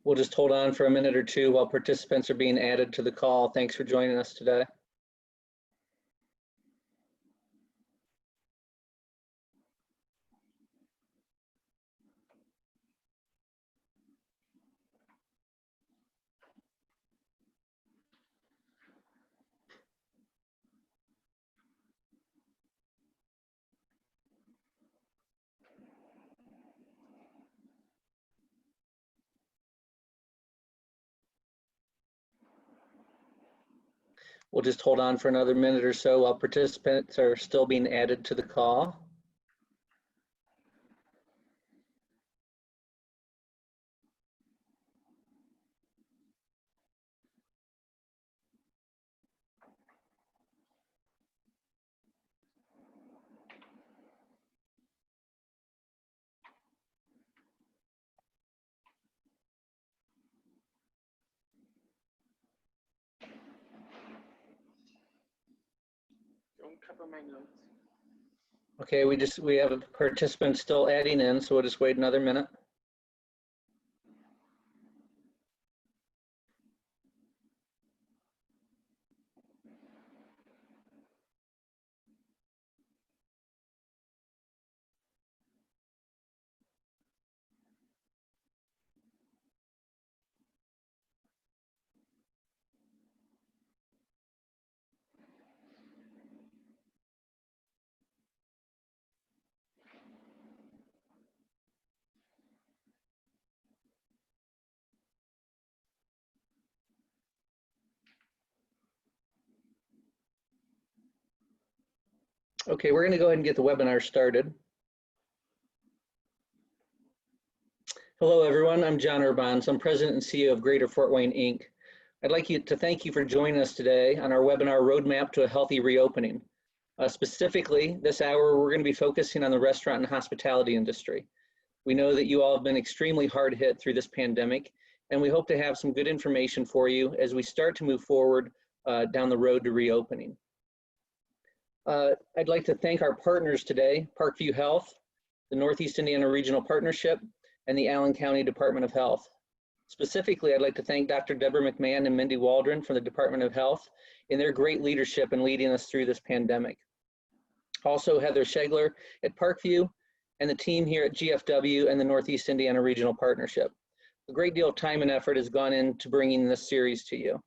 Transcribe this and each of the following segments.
We'll just hold on for a minute or two while participants are being added to the call. Thanks for joining us today. We'll just hold on for another minute or so while participants are still being added to the call. Don't cover my notes. Okay, we have a participant still adding in, so we'll just wait another minute. Okay, we're going to go ahead and get the webinar started. Hello, everyone. I'm John Urbans. I'm President and CEO of Greater Fort Wayne, Inc. I'd like to thank you for joining us today on our webinar, Roadmap to a Healthy Reopening. Specifically, this hour, we're going to be focusing on the restaurant and hospitality industry. We know that you all have been extremely hard hit through this pandemic, and we hope to have some good information for you as we start to move forward down the road to reopening. I'd like to thank our partners today, Parkview Health, the Northeast Indiana Regional Partnership, and the Allen County Department of Health. Specifically, I'd like to thank Dr. Deborah McMahon and Mindy Waldron from the Department of Health in their great leadership in leading us through this pandemic. Also, Heather Schegler at Parkview and the team here at GFW and the Northeast Indiana Regional Partnership. A great deal of time and effort has gone into bringing this series to you.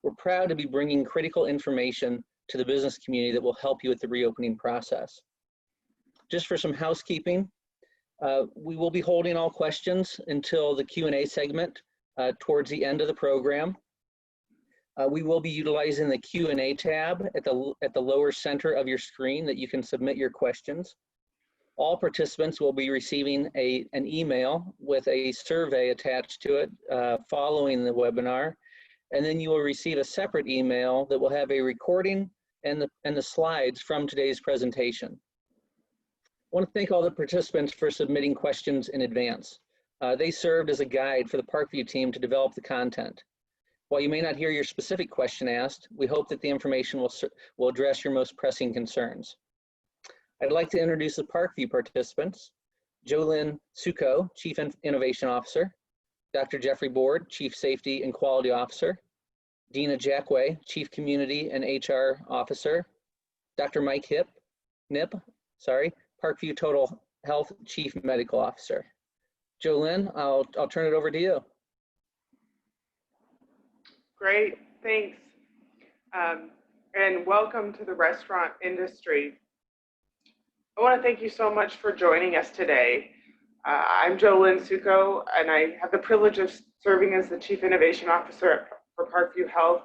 We're proud to be bringing critical information to the business community that will help you with the reopening process. Just for some housekeeping, we will be holding all questions until the Q&A segment towards the end of the program. We will be utilizing the Q&A tab at the lower center of your screen that you can submit your questions. All participants will be receiving an email with a survey attached to it following the webinar, and then you will receive a separate email that will have a recording and the slides from today's presentation. I want to thank all the participants for submitting questions in advance. They served as a guide for the Parkview team to develop the content. While you may not hear your specific question asked, we hope that the information will address your most pressing concerns. I'd like to introduce the Parkview participants: Jolynn Suko, Chief Innovation Officer; Dr. Jeffrey Board, Chief Safety and Quality Officer; Dina Jackway, Chief Community and HR Officer; Dr. Mike Nip, Parkview Total Health Chief Medical Officer. Jolynn, I'll turn it over to you. Great, thanks. And welcome to the restaurant industry. I want to thank you so much for joining us today. I'm Jolynn Suko, and I have the privilege of serving as the Chief Innovation Officer for Parkview Health.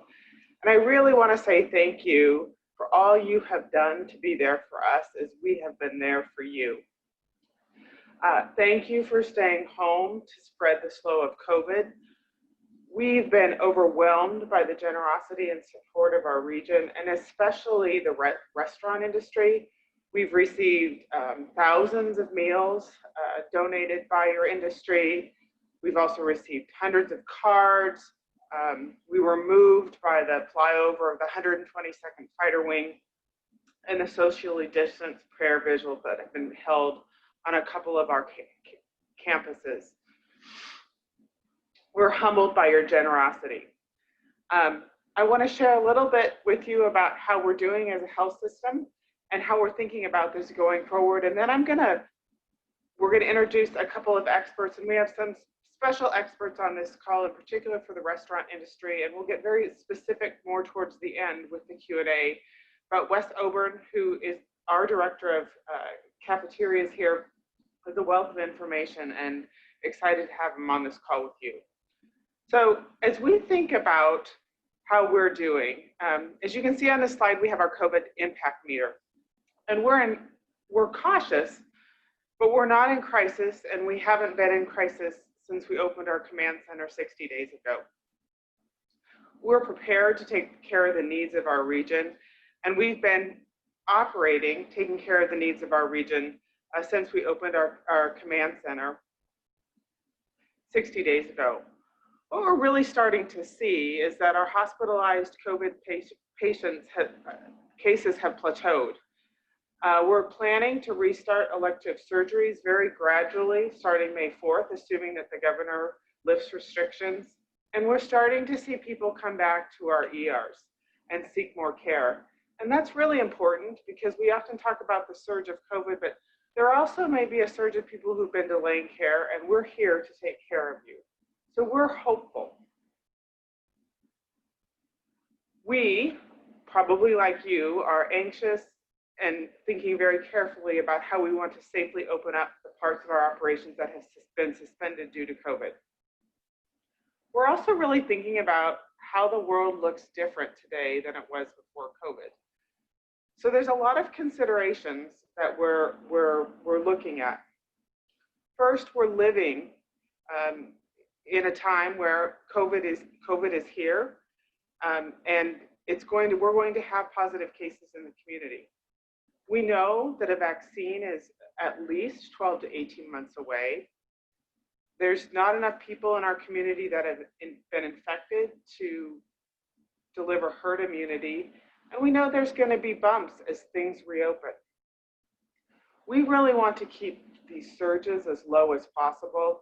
And I really want to say thank you for all you have done to be there for us as we have been there for you. Thank you for staying home to spread the flow of COVID. We've been overwhelmed by the generosity and support of our region, and especially the restaurant industry. We've received thousands of meals donated by your industry. We've also received hundreds of cards. We were moved by the flyover of the 122nd Fighter Wing and the socially distanced prayer vigils that have been held on a couple of our campuses. We're humbled by your generosity. I want to share a little bit with you about how we're doing as a health system and how we're thinking about this going forward. And then we're going to introduce a couple of experts, and we have some special experts on this call, in particular for the restaurant industry, and we'll get very specific more towards the end with the Q&A. But Wes Oborn, who is our director of cafeterias here, has a wealth of information, and excited to have him on this call with you. So as we think about how we're doing, as you can see on this slide, we have our COVID impact meter, and we're cautious, but we're not in crisis, and we haven't been in crisis since we opened our command center 60 days ago. We're prepared to take care of the needs of our region, and we've been operating, taking care of the needs of our region since we opened our command center 60 days ago. What we're really starting to see is that our hospitalized COVID cases have plateaued. We're planning to restart elective surgeries very gradually starting May 4th, assuming that the governor lifts restrictions. And we're starting to see people come back to our ERs and seek more care. And that's really important because we often talk about the surge of COVID, but there also may be a surge of people who've been delaying care, and we're here to take care of you. So we're hopeful. We, probably like you, are anxious and thinking very carefully about how we want to safely open up the parts of our operations that have been suspended due to COVID. We're also really thinking about how the world looks different today than it was before COVID. So there's a lot of considerations that we're looking at. First, we're living in a time where COVID is here, and we're going to have positive cases in the community. We know that a vaccine is at least 12 to 18 months away. There's not enough people in our community that have been infected to deliver herd immunity. And we know there's going to be bumps as things reopen. We really want to keep these surges as low as possible,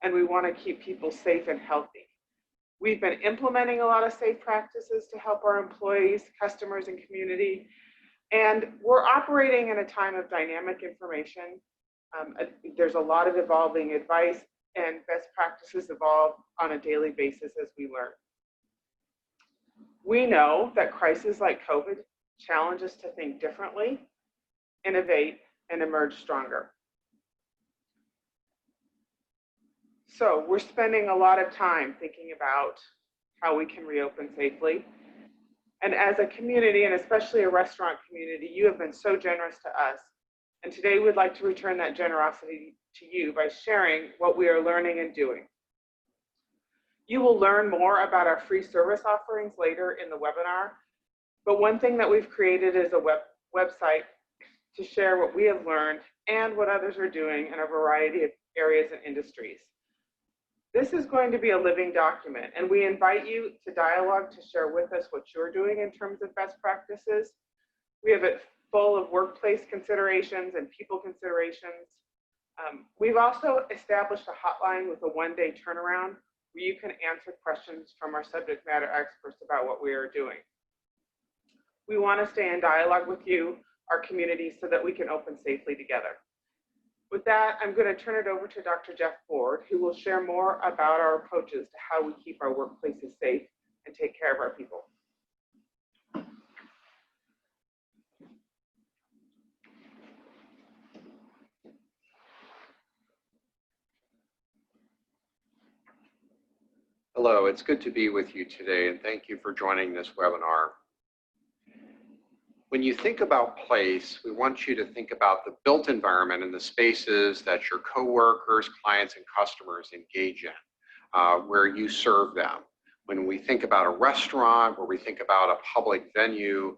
and we want to keep people safe and healthy. We've been implementing a lot of safe practices to help our employees, customers, and community. And we're operating in a time of dynamic information. There's a lot of evolving advice, and best practices evolve on a daily basis as we learn. We know that crises like COVID challenge us to think differently, innovate, and emerge stronger. So we're spending a lot of time thinking about how we can reopen safely. And as a community, and especially a restaurant community, you have been so generous to us. And today we'd like to return that generosity to you by sharing what we are learning and doing. You will learn more about our free service offerings later in the webinar. But one thing that we've created is a website to share what we have learned and what others are doing in a variety of areas and industries. This is going to be a living document, and we invite you to dialogue to share with us what you're doing in terms of best practices. We have it full of workplace considerations and people considerations. We've also established a hotline with a one-day turnaround where you can answer questions from our subject matter experts about what we are doing. We want to stay in dialogue with you, our community, so that we can open safely together. With that, I'm going to turn it over to Dr. Jeff Ford, who will share more about our approaches to how we keep our workplaces safe and take care of our people. Hello, it's good to be with you today, and thank you for joining this webinar. When you think about place, we want you to think about the built environment and the spaces that your coworkers, clients, and customers engage in, where you serve them. When we think about a restaurant, where we think about a public venue,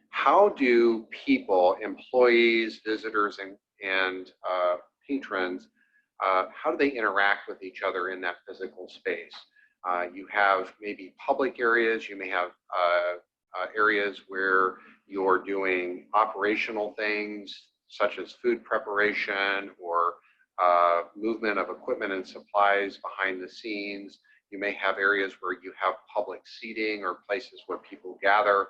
how do people, employees, visitors, and patrons, how do they interact with each other in that physical space? You have maybe public areas, you may have areas where you're doing operational things such as food preparation or movement of equipment and supplies behind the scenes. You may have areas where you have public seating or places where people gather.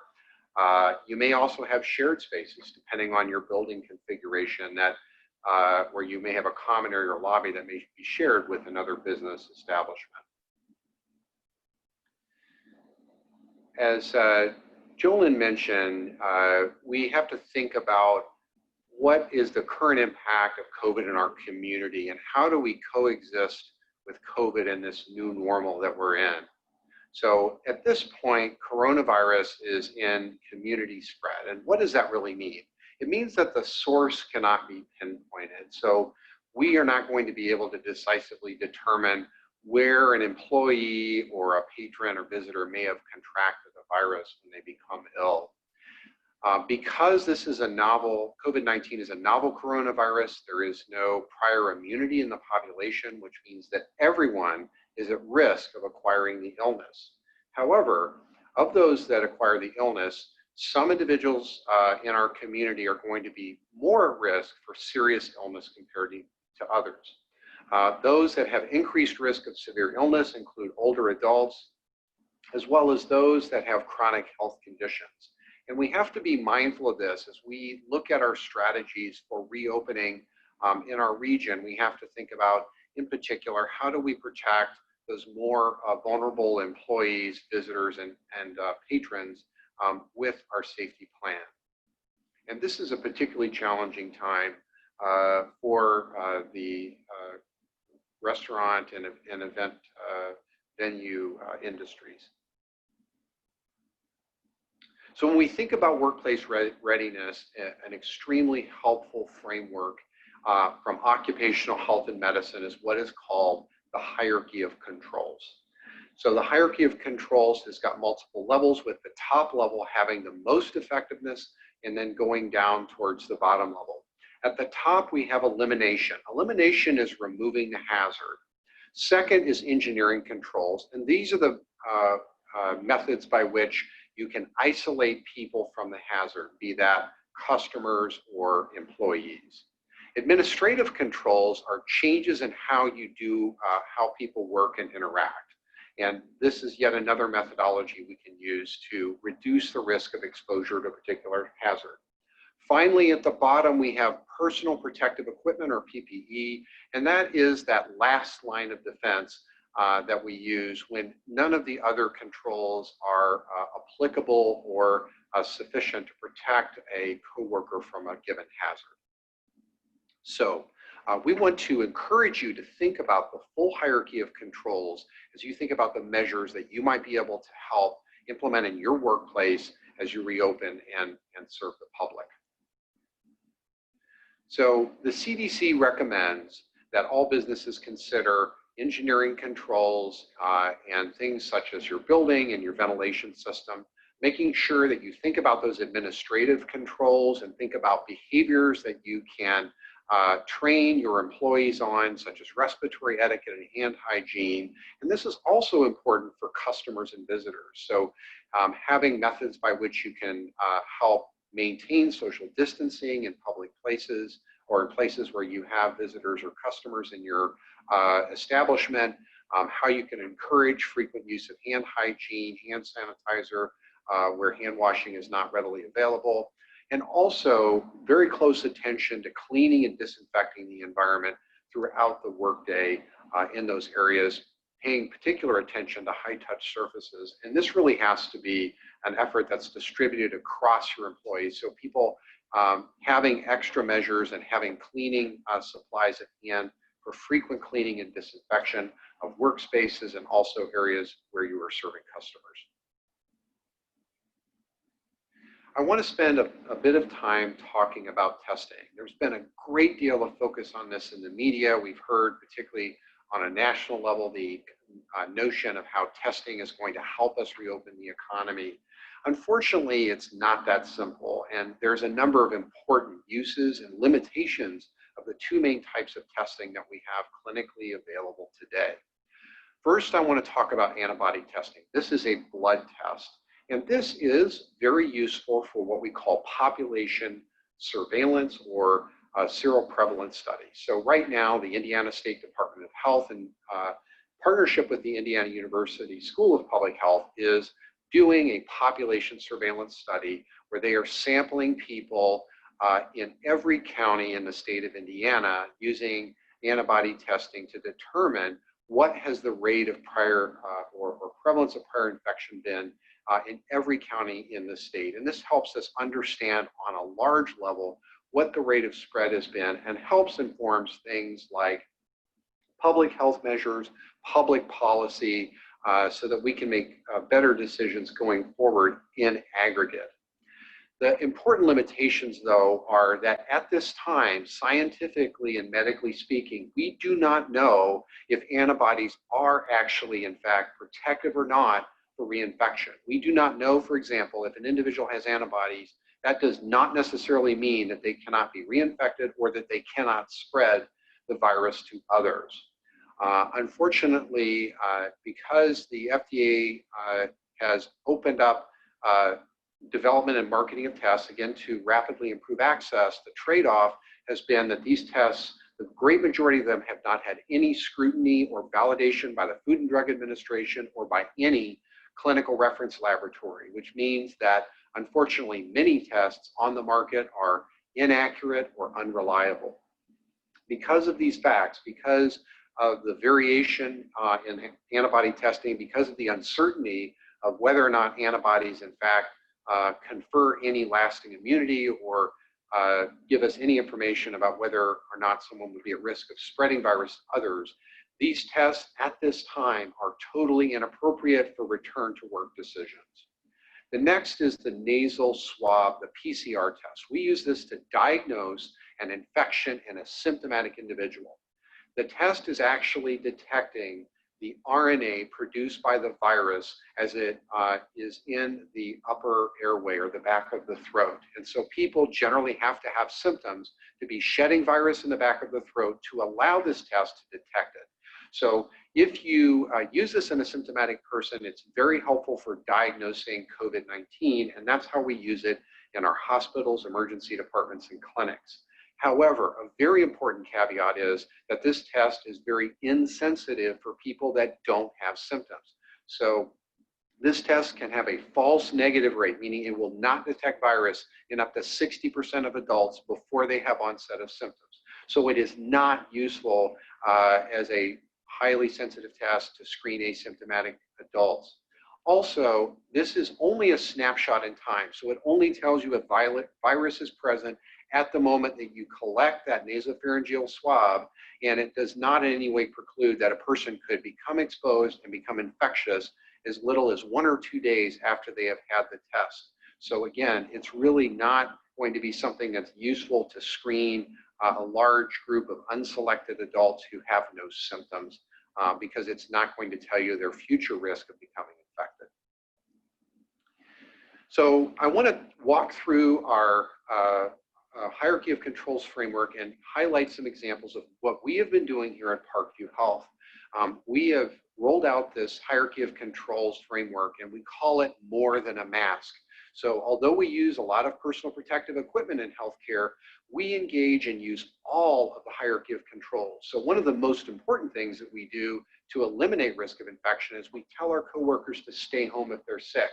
You may also have shared spaces, depending on your building configuration, that where you may have a common area or lobby that may be shared with another business establishment. As Jolyn mentioned, we have to think about what is the current impact of COVID in our community and how do we coexist with COVID in this new normal that we're in. So at this point, coronavirus is in community spread. And what does that really mean? It means that the source cannot be pinpointed. So we are not going to be able to decisively determine where an employee or a patron or visitor may have contracted the virus when they become ill. Because this is a novel, COVID-19 is a novel coronavirus, there is no prior immunity in the population, which means that everyone is at risk of acquiring the illness. However, of those that acquire the illness, some individuals in our community are going to be more at risk for serious illness compared to others. Those that have increased risk of severe illness include older adults, as well as those that have chronic health conditions. And we have to be mindful of this as we look at our strategies for reopening in our region. We have to think about, in particular, how do we protect those more vulnerable employees, visitors, and patrons with our safety plan. And this is a particularly challenging time for the restaurant and event venue industries. So when we think about workplace readiness, an extremely helpful framework from occupational health and medicine is what is called the hierarchy of controls. So the hierarchy of controls has got multiple levels, with the top level having the most effectiveness and then going down towards the bottom level. At the top, we have elimination. Elimination is removing the hazard. Second is engineering controls, and these are the methods by which you can isolate people from the hazard, be that customers or employees. Administrative controls are changes in how you do, how people work and interact. And this is yet another methodology we can use to reduce the risk of exposure to a particular hazard. Finally, at the bottom, we have personal protective equipment, or PPE, and that is that last line of defense that we use when none of the other controls are applicable or sufficient to protect a coworker from a given hazard. So we want to encourage you to think about the full hierarchy of controls as you think about the measures that you might be able to help implement in your workplace as you reopen and serve the public. So the CDC recommends that all businesses consider engineering controls and things such as your building and your ventilation system, making sure that you think about those administrative controls and think about behaviors that you can train your employees on, such as respiratory etiquette and hand hygiene. And this is also important for customers and visitors. So having methods by which you can help maintain social distancing in public places or in places where you have visitors or customers in your establishment, how you can encourage frequent use of hand hygiene, hand sanitizer, where hand washing is not readily available, and also very close attention to cleaning and disinfecting the environment throughout the workday in those areas, paying particular attention to high-touch surfaces. And this really has to be an effort that's distributed across your employees. So people having extra measures and having cleaning supplies at hand for frequent cleaning and disinfection of workspaces and also areas where you are serving customers. I want to spend a bit of time talking about testing. There's been a great deal of focus on this in the media. We've heard, particularly on a national level, the notion of how testing is going to help us reopen the economy. Unfortunately, it's not that simple, and there's a number of important uses and limitations of the two main types of testing that we have clinically available today. First, I want to talk about antibody testing. This is a blood test, and this is very useful for what we call population surveillance or seroprevalence studies. So right now, the Indiana State Department of Health and partnership with the Indiana University School of Public Health is doing a population surveillance study where they are sampling people in every county in the state of Indiana using antibody testing to determine what has the rate of prior or prevalence of prior infection been in every county in the state. And this helps us understand on a large level what the rate of spread has been and helps informs things like public health measures, public policy, so that we can make better decisions going forward in aggregate. The important limitations, though, are that at this time, scientifically and medically speaking, we do not know if antibodies are actually, in fact, protective or not for reinfection. We do not know, for example, if an individual has antibodies, that does not necessarily mean that they cannot be reinfected or that they cannot spread the virus to others. Unfortunately, because the FDA has opened up development and marketing of tests, again, to rapidly improve access, the trade-off has been that these tests, the great majority of them have not had any scrutiny or validation by the Food and Drug Administration or by any clinical reference laboratory, which means that, unfortunately, many tests on the market are inaccurate or unreliable. Because of these facts, because of the variation in antibody testing, because of the uncertainty of whether or not antibodies, in fact, confer any lasting immunity or give us any information about whether or not someone would be at risk of spreading virus to others, these tests at this time are totally inappropriate for return to work decisions. The next is the nasal swab, the PCR test. We use this to diagnose an infection in a symptomatic individual. The test is actually detecting the RNA produced by the virus as it is in the upper airway or the back of the throat. And so people generally have to have symptoms to be shedding virus in the back of the throat to allow this test to detect it. So if you use this in a symptomatic person, it's very helpful for diagnosing COVID-19, and that's how we use it in our hospitals, emergency departments, and clinics. However, a very important caveat is that this test is very insensitive for people that don't have symptoms. So this test can have a false negative rate, meaning it will not detect virus in up to 60% of adults before they have onset of symptoms. So it is not useful as a highly sensitive test to screen asymptomatic adults. Also, this is only a snapshot in time, so it only tells you if virus is present at the moment that you collect that nasopharyngeal swab, and it does not in any way preclude that a person could become exposed and become infectious as little as 1 or 2 days after they have had the test. So again, it's really not going to be something that's useful to screen a large group of unselected adults who have no symptoms because it's not going to tell you their future risk of becoming infected. So I want to walk through our hierarchy of controls framework and highlight some examples of what we have been doing here at Parkview Health. We have rolled out this hierarchy of controls framework, and we call it more than a mask. So although we use a lot of personal protective equipment in healthcare, we engage and use all of the hierarchy of controls. So one of the most important things that we do to eliminate risk of infection is we tell our coworkers to stay home if they're sick.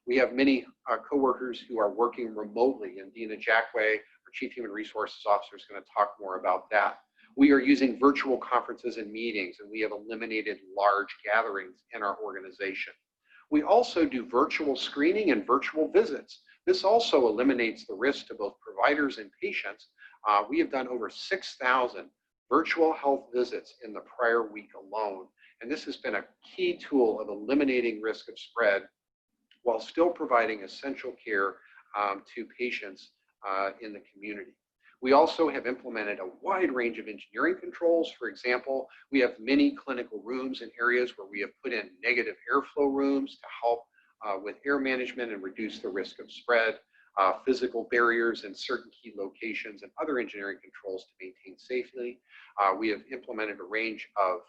We have many coworkers who are working remotely, and Dina Jackway, our Chief Human Resources Officer, is going to talk more about that. We are using virtual conferences and meetings, and we have eliminated large gatherings in our organization. We also do virtual screening and virtual visits. This also eliminates the risk to both providers and patients. We have done over 6,000 virtual health visits in the prior week alone, and this has been a key tool of eliminating risk of spread while still providing essential care to patients in the community. We also have implemented a wide range of engineering controls. For example, we have many clinical rooms in areas where we have put in negative airflow rooms to help with air management and reduce the risk of spread, physical barriers in certain key locations, and other engineering controls to maintain safety. We have implemented a range of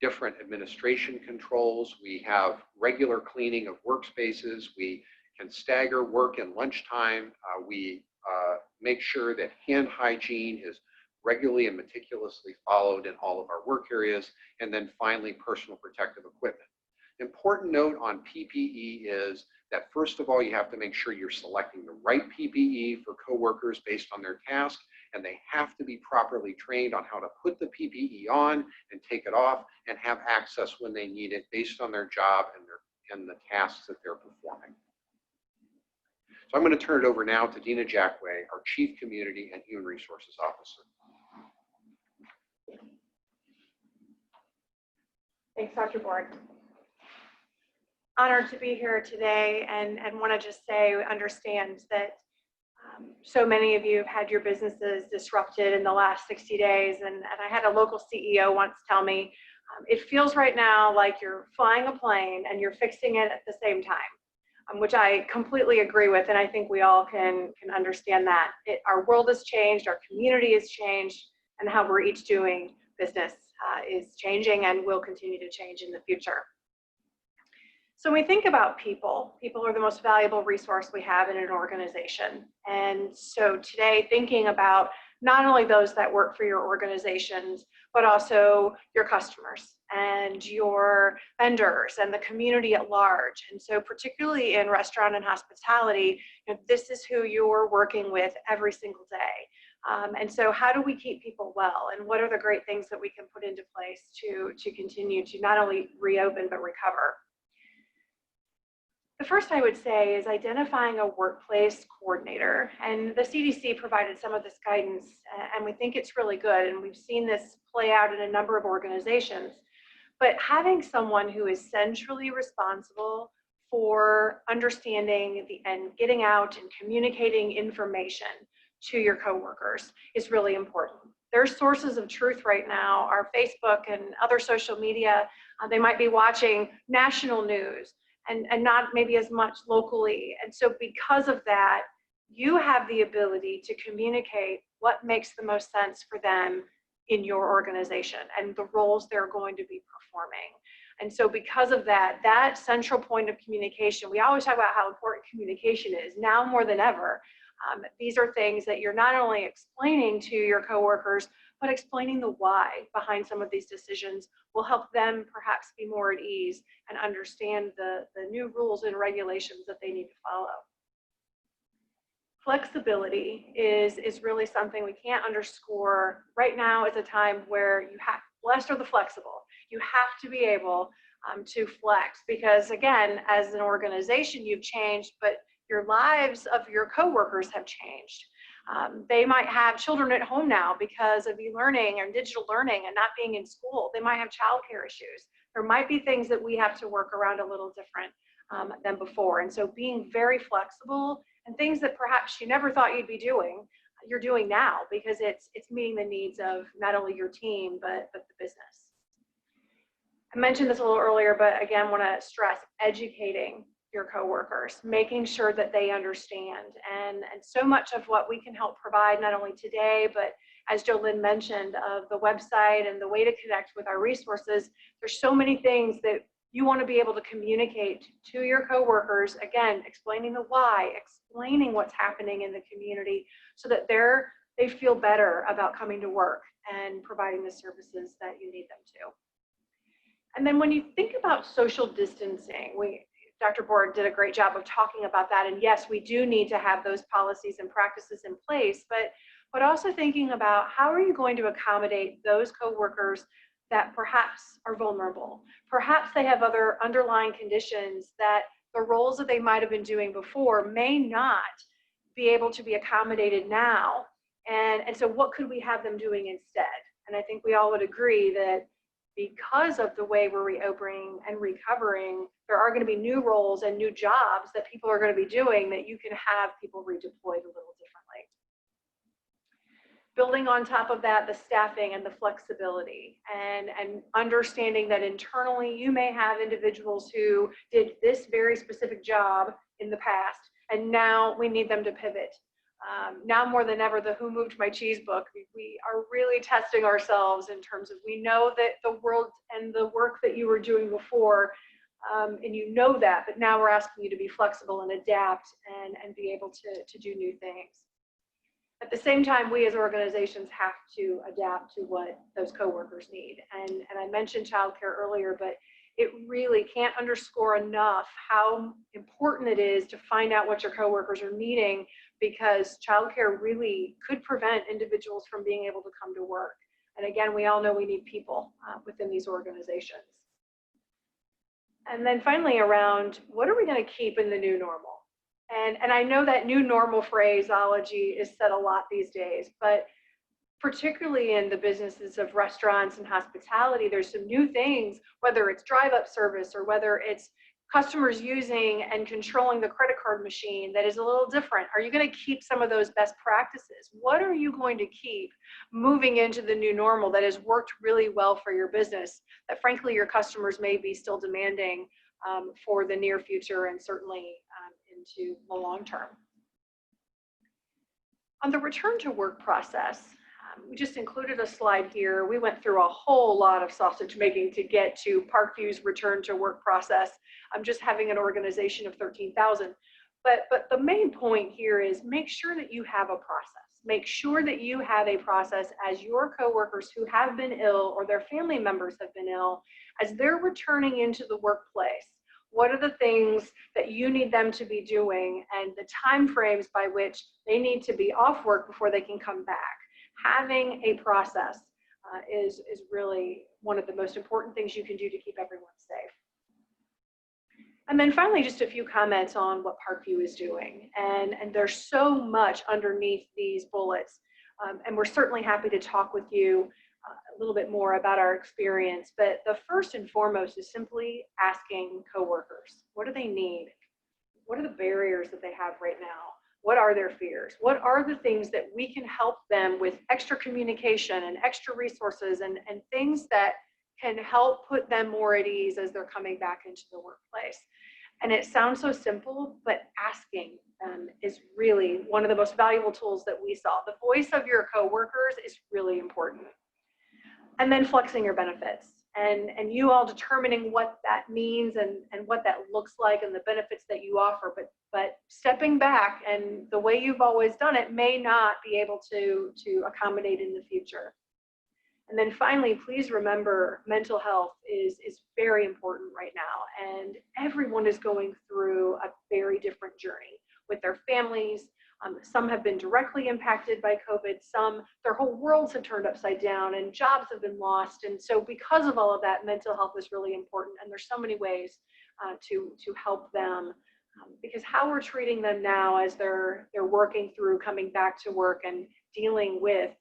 different administration controls. We have regular cleaning of workspaces. We can stagger work and lunchtime. We make sure that hand hygiene is regularly and meticulously followed in all of our work areas. And then finally, personal protective equipment. Important note on PPE is that first of all, you have to make sure you're selecting the right PPE for coworkers based on their task, and they have to be properly trained on how to put the PPE on and take it off and have access when they need it based on their job and the tasks that they're performing. So I'm going to turn it over now to Dina Jackway, our Chief Community and Human Resources Officer. Thanks, Dr. Board. Honored to be here today and want to just say, understand that so many of you have had your businesses disrupted in the last 60 days. And I had a local CEO once tell me, it feels right now like you're flying a plane and you're fixing it at the same time, which I completely agree with. And I think we all can understand that. Our world has changed, our community has changed, and how we're each doing business is changing and will continue to change in the future. So when we think about people are the most valuable resource we have in an organization. And so today, thinking about not only those that work for your organizations, but also your customers and your vendors and the community at large. And so particularly in restaurant and hospitality, this is who you're working with every single day. And so how do we keep people well? And what are the great things that we can put into place to continue to not only reopen, but recover? The first I would say is identifying a workplace coordinator. And the CDC provided some of this guidance, and we think it's really good. And we've seen this play out in a number of organizations. But having someone who is centrally responsible for understanding and getting out and communicating information to your coworkers is really important. Their sources of truth right now are Facebook and other social media. They might be watching national news and not maybe as much locally. And so because of that, you have the ability to communicate what makes the most sense for them in your organization and the roles they're going to be performing. And so because of that, that central point of communication, we always talk about how important communication is now more than ever. These are things that you're not only explaining to your coworkers, but explaining the why behind some of these decisions will help them perhaps be more at ease and understand the new rules and regulations that they need to follow. Flexibility is really something we can't underscore. Right now is a time where you have, blessed are the flexible. You have to be able to flex because again, as an organization, you've changed, but your lives of your coworkers have changed. They might have children at home now because of e-learning and digital learning and not being in school. They might have childcare issues. There might be things that we have to work around a little different than before. And so being very flexible and things that perhaps you never thought you'd be doing, you're doing now because it's meeting the needs of not only your team, but the business. I mentioned this a little earlier, but again, want to stress educating your coworkers, making sure that they understand. And so much of what we can help provide, not only today, but as Jolynn mentioned, of the website and the way to connect with our resources, there's so many things that you want to be able to communicate to your coworkers, again, explaining the why, explaining what's happening in the community so that they feel better about coming to work and providing the services that you need them to. And then when you think about social distancing, Dr. Board did a great job of talking about that. And yes, we do need to have those policies and practices in place, but also thinking about how are you going to accommodate those coworkers that perhaps are vulnerable. Perhaps they have other underlying conditions that the roles that they might have been doing before may not be able to be accommodated now. And so what could we have them doing instead? And I think we all would agree that because of the way we're reopening and recovering, there are going to be new roles and new jobs that people are going to be doing that you can have people redeployed a little differently. Building on top of that, the staffing and the flexibility and understanding that internally you may have individuals who did this very specific job in the past, and now we need them to pivot. Now more than ever, the Who Moved My Cheese book, we are really testing ourselves in terms of, we know that the world and the work that you were doing before, and you know that, but now we're asking you to be flexible and adapt and be able to do new things. At the same time, we as organizations have to adapt to what those coworkers need. And I mentioned childcare earlier, but it really can't underscore enough how important it is to find out what your coworkers are needing, because childcare really could prevent individuals from being able to come to work. And again, we all know we need people within these organizations. And then finally, around what are we going to keep in the new normal? And I know that new normal phraseology is said a lot these days, but particularly in the businesses of restaurants and hospitality, there's some new things, whether it's drive-up service or whether it's customers using and controlling the credit card machine that is a little different. Are you going to keep some of those best practices? What are you going to keep moving into the new normal that has worked really well for your business, that frankly your customers may be still demanding for the near future and certainly into the long term? On the return to work process, we just included a slide here. We went through a whole lot of sausage making to get to Parkview's return to work process. I'm just having an organization of 13,000. But the main point here is make sure that you have a process. Make sure that you have a process as your coworkers who have been ill or their family members have been ill, as they're returning into the workplace. What are the things that you need them to be doing and the time frames by which they need to be off work before they can come back? Having a process is really one of the most important things you can do to keep everyone safe. And then finally, just a few comments on what Parkview is doing. And there's so much underneath these bullets. And we're certainly happy to talk with you a little bit more about our experience. But the first and foremost is simply asking coworkers, what do they need? What are the barriers that they have right now? What are their fears? What are the things that we can help them with extra communication and extra resources and things that can help put them more at ease as they're coming back into the workplace? And it sounds so simple, but asking them is really one of the most valuable tools that we saw. The voice of your coworkers is really important. And then flexing your benefits and you all determining what that means and what that looks like and the benefits that you offer. But stepping back and the way you've always done it may not be able to accommodate in the future. And then finally, please remember mental health is very important right now. And everyone is going through a very different journey with their families. Some have been directly impacted by COVID. Some, their whole worlds have turned upside down and jobs have been lost. And so because of all of that, mental health is really important. And there's so many ways to help them because how we're treating them now as they're working through coming back to work and dealing with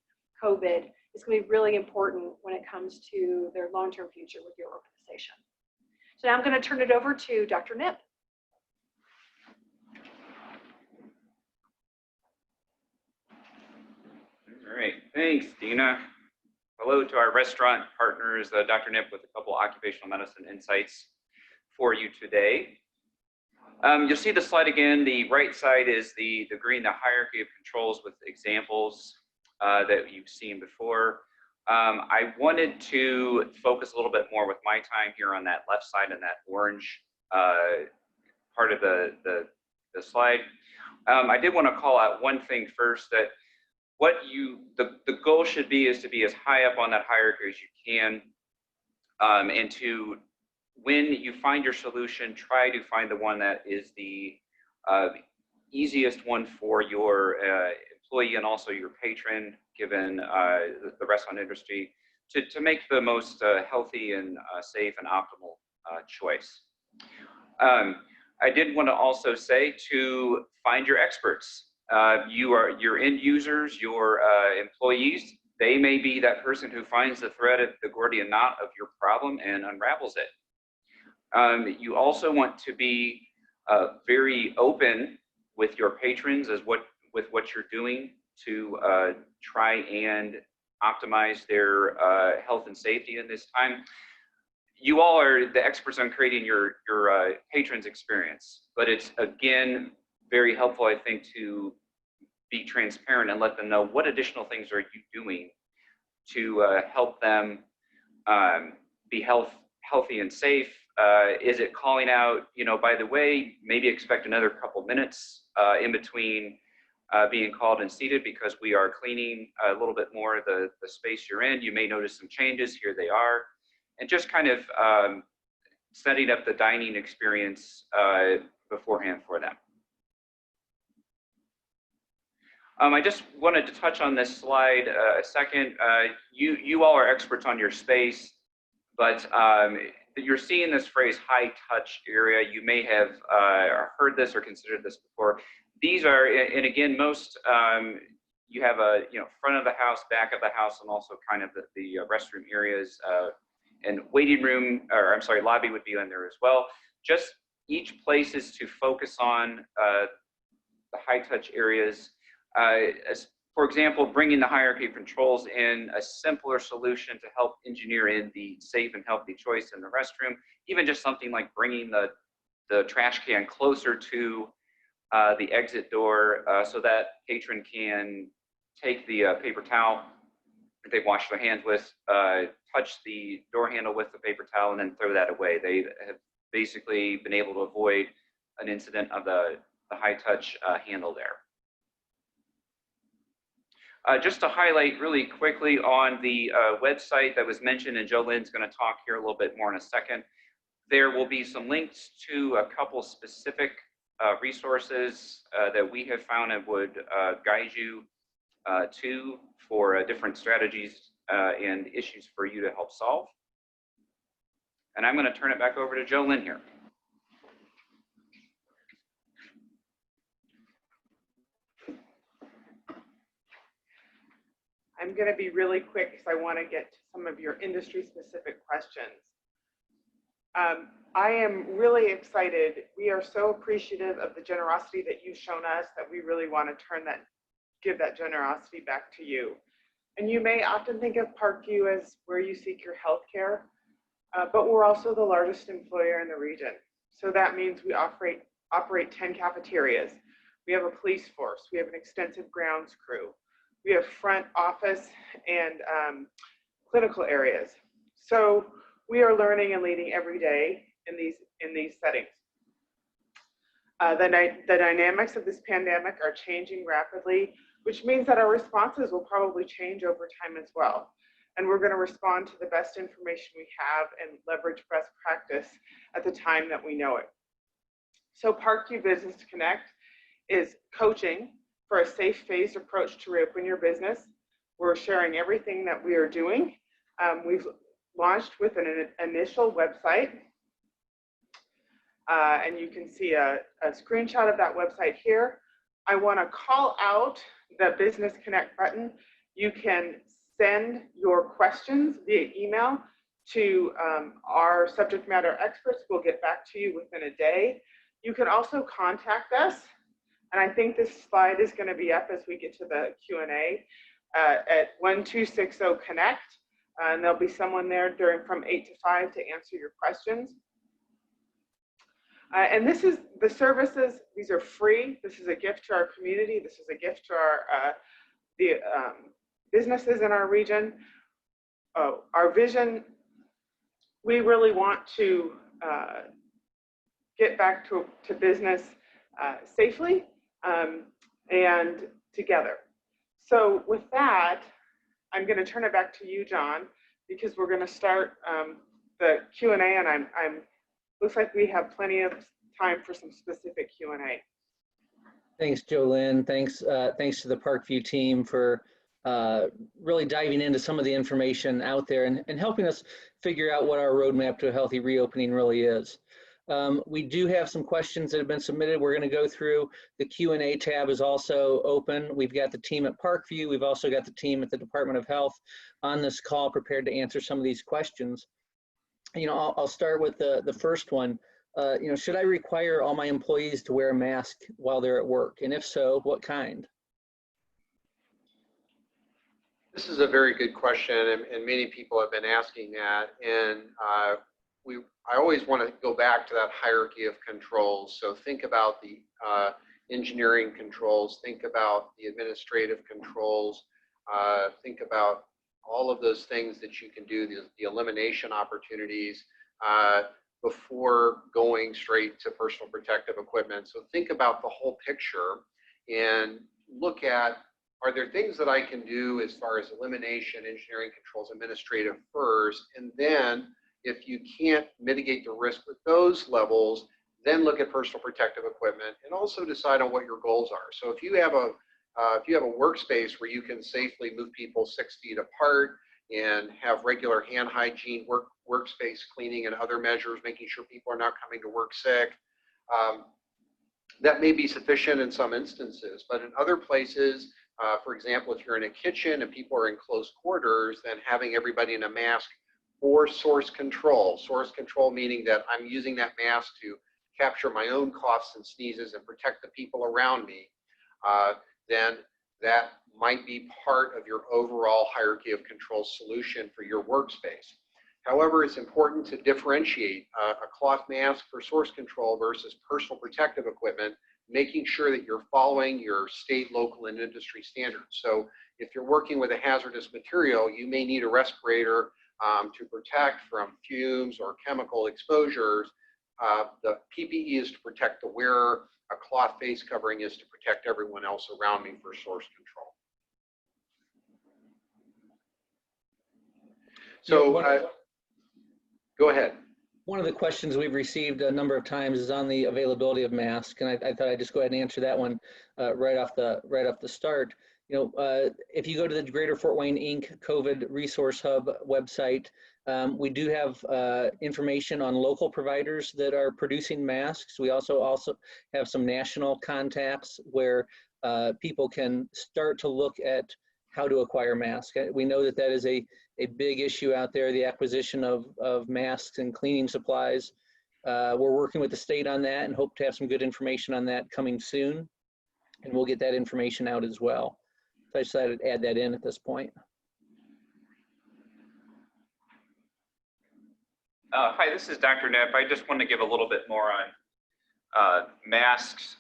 COVID is going to be really important when it comes to their long-term future with your organization. So now I'm going to turn it over to Dr. Nip. All right, thanks, Dina. Hello to our restaurant partners, Dr. Nip with a couple occupational medicine insights for you today. You'll see the slide again. The right side is the green, the hierarchy of controls with examples that you've seen before. I wanted to focus a little bit more with my time here on that left side and that orange part of the slide. I did want to call out one thing first, that the goal should be is to be as high up on that hierarchy as you can, and to, when you find your solution, try to find the one that is the easiest one for your employee and also your patron, given the restaurant industry, to make the most healthy and safe and optimal choice. I did want to also say to find your experts. Your end users, your employees, they may be that person who finds the thread at the Gordian knot of your problem and unravels it. You also want to be very open with your patrons with what you're doing to try and optimize their health and safety in this time. You all are the experts on creating your patrons' experience, but it's, again, very helpful, I think, to be transparent and let them know what additional things are you doing to help them be healthy and safe. Is it calling out, by the way, maybe expect another couple minutes in between being called and seated because we are cleaning a little bit more of the space you're in. You may notice some changes. Here they are. And just kind of setting up the dining experience beforehand for them. I just wanted to touch on this slide a second. You all are experts on your space, but you're seeing this phrase high touch area. You may have heard this or considered this before. These are, and again, most, you have a front of the house, back of the house, and also kind of the restroom areas and waiting room, or I'm sorry, lobby would be in there as well. Just each place is to focus on the high touch areas. As, for example, bringing the hierarchy of controls in, a simpler solution to help engineer in the safe and healthy choice in the restroom, even just something like bringing the trash can closer to the exit door so that patron can take the paper towel that they've washed their hands with, touch the door handle with the paper towel, and then throw that away. They have basically been able to avoid an incident of the high touch handle there. Just to highlight really quickly on the website that was mentioned, and Jolene's going to talk here a little bit more in a second, there will be some links to a couple specific resources that we have found and would guide you to for different strategies and issues for you to help solve. And I'm going to turn it back over to Jolene here. I'm going to be really quick because I want to get to some of your industry-specific questions. I am really excited. We are so appreciative of the generosity that you've shown us that we really want to give that generosity back to you. And you may often think of Parkview as where you seek your health care, but we're also the largest employer in the region. So that means we operate 10 cafeterias. We have a police force. We have an extensive grounds crew. We have front office and clinical areas. So we are learning and leading every day in these settings. The dynamics of this pandemic are changing rapidly, which means that our responses will probably change over time as well. And we're going to respond to the best information we have and leverage best practice at the time that we know it. So Parkview Business Connect is coaching for a safe phased approach to reopen your business. We're sharing everything that we are doing. We've launched with an initial website, and you can see a screenshot of that website here. I want to call out the Business Connect button. You can send your questions via email to our subject matter experts. We'll get back to you within a day. You can also contact us, and I think this slide is going to be up as we get to the Q&A at 1260 Connect, and there'll be someone there from 8 to 5 to answer your questions. And this is the services. These are free. This is a gift to our community. This is a gift to the businesses in our region. Our vision, we really want to get back to business safely and together. So with that, I'm going to turn it back to you, John, because we're going to start the Q&A, and looks like we have plenty of time for some specific Q&A. Thanks, Jolene. Thanks to the Parkview team for really diving into some of the information out there and helping us figure out what our roadmap to a healthy reopening really is. We do have some questions that have been submitted. We're going to go through. The Q&A tab is also open. We've got the team at Parkview. We've also got the team at the Department of Health on this call prepared to answer some of these questions. I'll start with the first one. Should I require all my employees to wear a mask while they're at work? And if so, what kind? This is a very good question, and many people have been asking that. And I always want to go back to that hierarchy of controls. So think about the engineering controls, think about the administrative controls, think about all of those things that you can do, the elimination opportunities before going straight to personal protective equipment. So think about the whole picture and look at, are there things that I can do as far as elimination, engineering controls, administrative first, and then if you can't mitigate the risk with those levels, then look at personal protective equipment and also decide on what your goals are. So if you have a workspace where you can safely move people 6 feet apart and have regular hand hygiene, workspace cleaning and other measures, making sure people are not coming to work sick, that may be sufficient in some instances. But in other places, for example, if you're in a kitchen and people are in close quarters, then having everybody in a mask for source control. Source control meaning that I'm using that mask to capture my own coughs and sneezes and protect the people around me, then that might be part of your overall hierarchy of control solution for your workspace. However, it's important to differentiate a cloth mask for source control versus personal protective equipment, making sure that you're following your state, local, and industry standards. So if you're working with a hazardous material, you may need a respirator to protect from fumes or chemical exposures. The PPE is to protect the wearer. A cloth face covering is to protect everyone else around me for source control. So go ahead. One of the questions we've received a number of times is on the availability of masks, and I thought I'd just go ahead and answer that one right off the start. If you go to the Greater Fort Wayne Inc. COVID Resource Hub website, we do have information on local providers that are producing masks. We also have some national contacts where people can start to look at how to acquire masks. We know that is a big issue out there, the acquisition of masks and cleaning supplies. We're working with the state on that and hope to have some good information on that coming soon. And we'll get that information out as well. So I decided to add that in at this point. Hi, this is Dr. Knipp. I just want to give a little bit more on masks.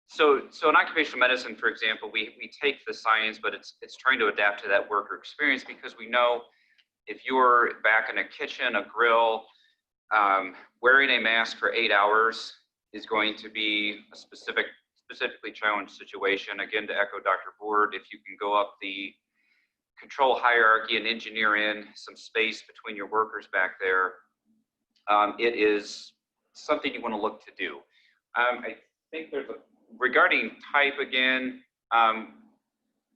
So in occupational medicine, for example, we take the science, but it's trying to adapt to that worker experience, because we know if you're back in a kitchen, a grill, wearing a mask for 8 hours is going to be a specifically challenged situation. Again, to echo Dr. Board, if you can go up the control hierarchy and engineer in some space between your workers back there, it is something you want to look to do. I think regarding type again,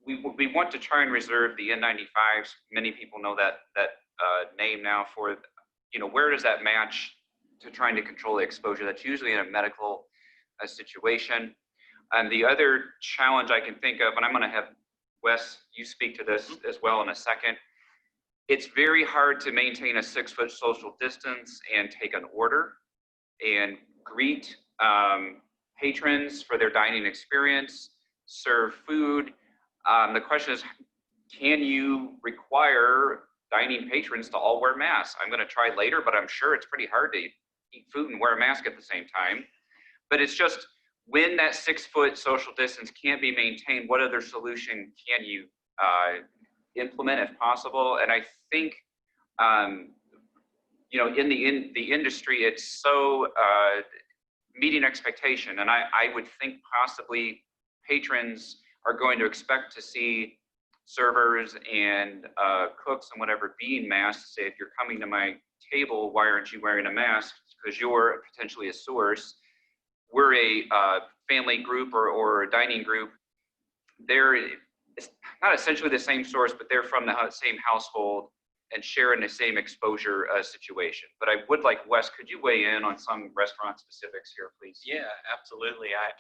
we want to try and reserve the N95s. Many people know that name now for, where does that match to trying to control the exposure? That's usually in a medical situation. And the other challenge I can think of, and I'm going to have Wes, you speak to this as well in a second. It's very hard to maintain a 6-foot social distance and take an order and greet patrons for their dining experience, serve food. The question is, can you require dining patrons to all wear masks? I'm going to try later, but I'm sure it's pretty hard to eat food and wear a mask at the same time. But it's just, when that 6-foot social distance can't be maintained, what other solution can you implement if possible? And I think, in the industry, it's so meeting expectation. And I would think possibly patrons are going to expect to see servers and cooks and whatever being masked. Say, if you're coming to my table, why aren't you wearing a mask? Because you're potentially a source. We're a family group or a dining group. They're not essentially the same source, but they're from the same household and sharing the same exposure situation. But I would like, Wes, could you weigh in on some restaurant specifics here, please? Yeah, absolutely. I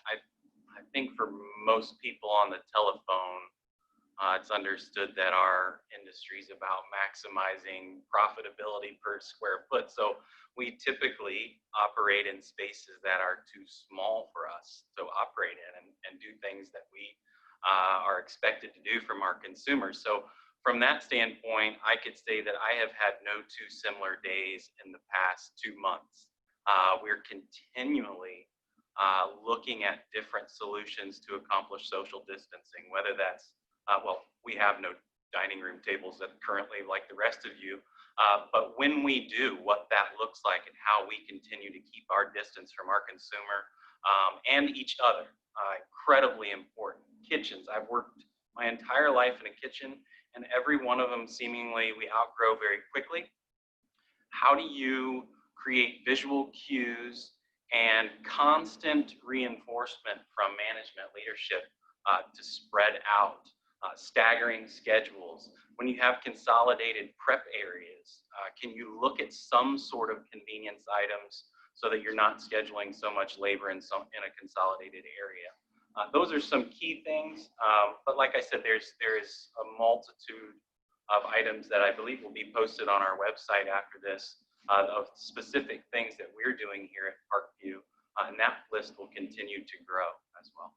think for most people on the telephone, it's understood that our industry is about maximizing profitability per square foot. So we typically operate in spaces that are too small for us to operate in and do things that we are expected to do from our consumers. So from that standpoint, I could say that I have had no two similar days in the past 2 months. We're continually looking at different solutions to accomplish social distancing, whether that's we have no dining room tables that currently, like the rest of you, but when we do, what that looks like and how we continue to keep our distance from our consumer and each other. incredibly important. Kitchens, I've worked my entire life in a kitchen, and every one of them seemingly we outgrow very quickly. How do you create visual cues and constant reinforcement from management leadership to spread out, staggering schedules? When you have consolidated prep areas, can you look at some sort of convenience items so that you're not scheduling so much labor in a consolidated area? Those are some key things, but like I said, there is a multitude of items that I believe will be posted on our website after this of specific things that we're doing here at Parkview, and that list will continue to grow as well.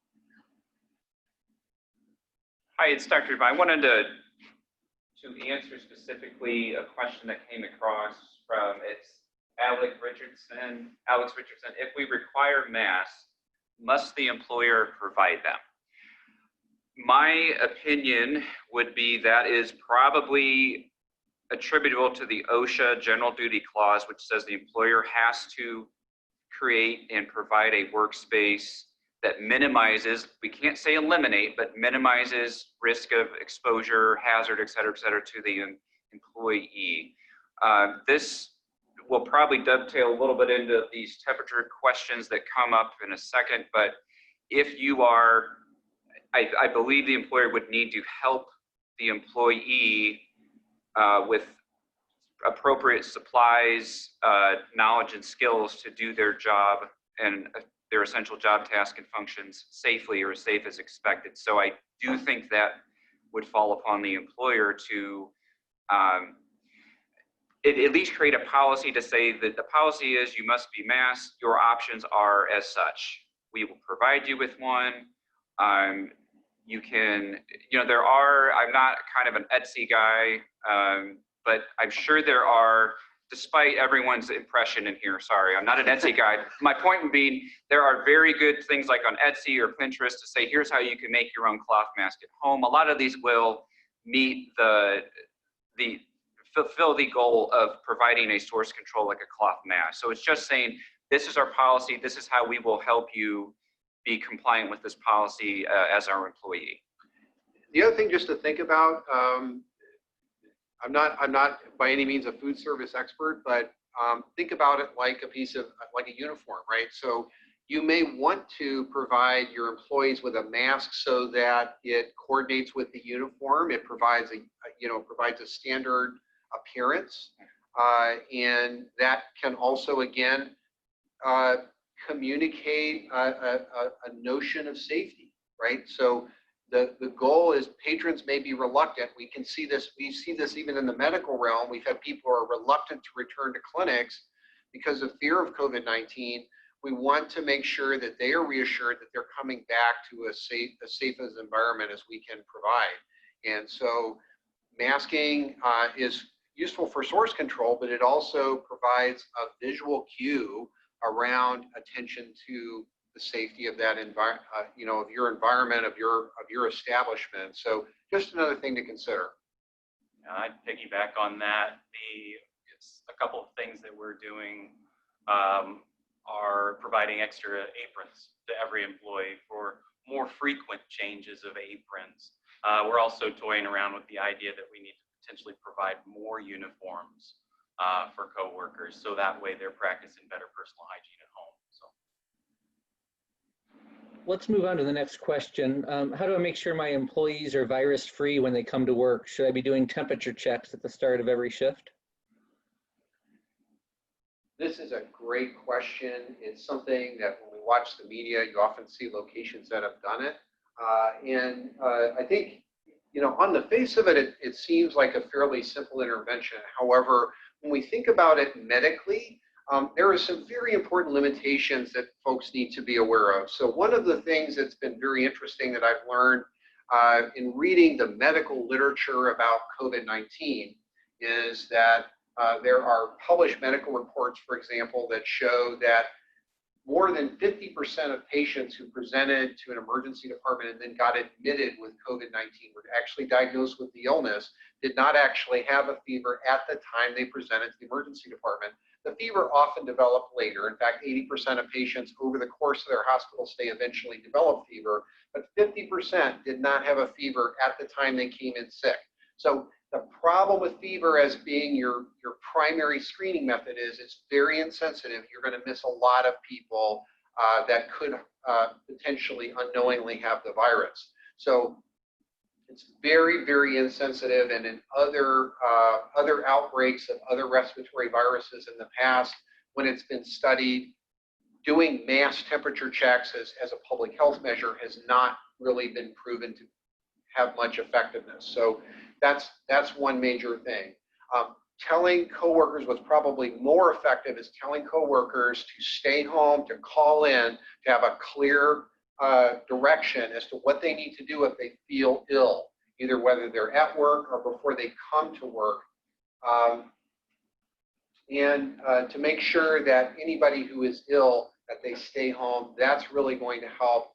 Hi, it's Dr. I wanted to answer specifically a question that came across from, it's Alex Richardson. If we require masks, must the employer provide them? My opinion would be that is probably attributable to the OSHA General Duty Clause, which says the employer has to create and provide a workspace that minimizes, we can't say eliminate, but minimizes risk of exposure, hazard, et cetera, to the employee. This will probably dovetail a little bit into these temperature questions that come up in a second, but if you are, I believe the employer would need to help the employee with appropriate supplies, knowledge and skills to do their job and their essential job tasks and functions safely or as safe as expected. So I do think that would fall upon the employer to at least create a policy to say that the policy is you must be masked, your options are as such. We will provide you with one. You can, there are, I'm not kind of an Etsy guy, but I'm sure there are, despite everyone's impression in here, sorry, I'm not an Etsy guy. My point would be there are very good things like on Etsy or Pinterest to say, here's how you can make your own cloth mask at home. A lot of these will meet fulfill the goal of providing a source control like a cloth mask. So it's just saying, this is our policy, this is how we will help you be compliant with this policy as our employee. The other thing just to think about, I'm not by any means a food service expert, but think about it like like a uniform, right? So you may want to provide your employees with a mask so that it coordinates with the uniform. It provides a standard appearance, and that can also again communicate a notion of safety, right? So the goal is patrons may be reluctant. We see this even in the medical realm. We've had people who are reluctant to return to clinics because of fear of COVID-19. We want to make sure that they are reassured that they're coming back to as safe as environment as we can provide. And so masking is useful for source control, but it also provides a visual cue around attention to the safety of that environment, of your environment, of your establishment. So just another thing to consider. I'd piggyback on that. It's a couple of things that we're doing are providing extra aprons to every employee for more frequent changes of aprons. We're also toying around with the idea that we need to potentially provide more uniforms for coworkers, so that way they're practicing better personal hygiene at home. So, let's move on to the next question. How do I make sure my employees are virus-free when they come to work? Should I be doing temperature checks at the start of every shift? This is a great question. It's something that when we watch the media, you often see locations that have done it. And I think, on the face of it, it seems like a fairly simple intervention. However, when we think about it medically, there are some very important limitations that folks need to be aware of. So one of the things that's been very interesting that I've learned in reading the medical literature about COVID-19 is that there are published medical reports, for example, that show that more than 50% of patients who presented to an emergency department and then got admitted with COVID-19 were actually diagnosed with the illness, did not actually have a fever at the time they presented to the emergency department. The fever often developed later. In fact, 80% of patients over the course of their hospital stay eventually develop fever, but 50% did not have a fever at the time they came in sick. So the problem with fever as being your primary screening method is it's very insensitive. You're going to miss a lot of people that could potentially unknowingly have the virus. So it's very, very insensitive. And in other outbreaks of other respiratory viruses in the past, when it's been studied, doing mass temperature checks as a public health measure has not really been proven to have much effectiveness. So that's one major thing. Telling coworkers what's probably more effective is telling coworkers to stay home, to call in, to have a clear direction as to what they need to do if they feel ill, either whether they're at work or before they come to work. And to make sure that anybody who is ill, that they stay home. That's really going to help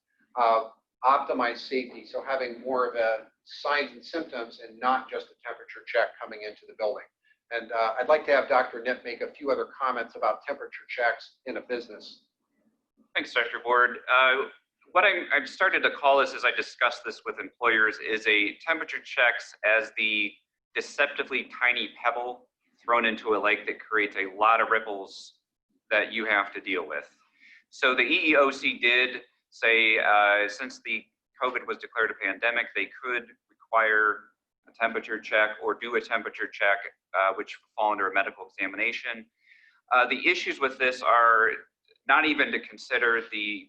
optimize safety. So having more of a signs and symptoms and not just a temperature check coming into the building. And I'd like to have Dr. Nip make a few other comments about temperature checks in a business. Thanks, Dr. Ward. What I've started to call this as I discuss this with employers is a temperature checks as the deceptively tiny pebble thrown into a lake that creates a lot of ripples that you have to deal with. So the EEOC did say since the COVID was declared a pandemic, they could require a temperature check or do a temperature check, which fall under a medical examination. The issues with this are not even to consider the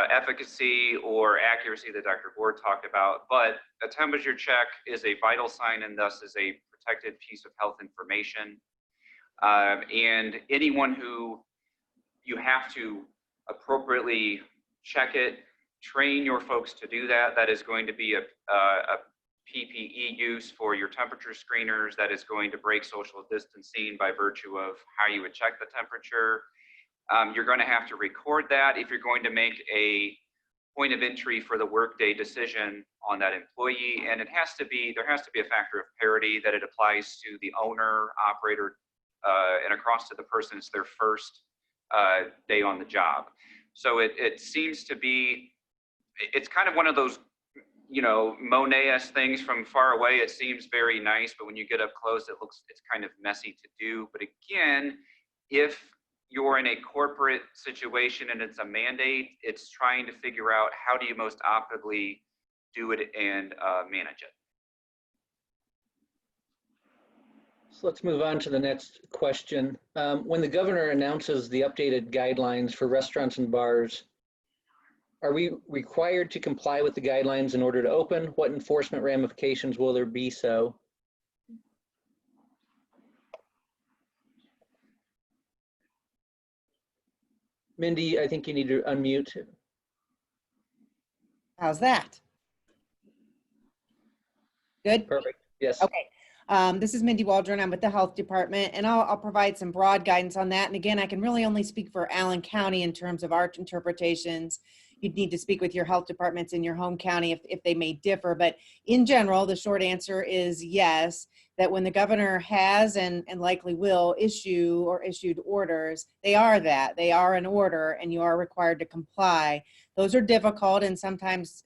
efficacy or accuracy that Dr. Ward talked about, but a temperature check is a vital sign and thus is a protected piece of health information. And anyone who you have to appropriately check it, train your folks to do that. That is going to be a PPE use for your temperature screeners. That is going to break social distancing by virtue of how you would check the temperature. You're going to have to record that if you're going to make a point of entry for the workday decision on that employee. And there has to be a factor of parity that it applies to the owner, operator, and across to the person it's their first day on the job. So it seems to be, it's kind of one of those, you know, Monet-esque things from far away. It seems very nice, but when you get up close, it's kind of messy to do. But again, if you're in a corporate situation and it's a mandate, it's trying to figure out how do you most optimally do it and manage it. So let's move on to the next question. When the governor announces the updated guidelines for restaurants and bars, are we required to comply with the guidelines in order to open? What enforcement ramifications will there be so? Mindy, I think you need to unmute. How's that? Good? Perfect, yes. Okay. This is Mindy Waldron. I'm with the Health Department, and I'll provide some broad guidance on that. And again, I can really only speak for Allen County in terms of our interpretations. You'd need to speak with your health departments in your home county if they may differ. But in general, the short answer is yes, that when the governor has and likely will issue or issued orders, they are an order and you are required to comply. Those are difficult and sometimes,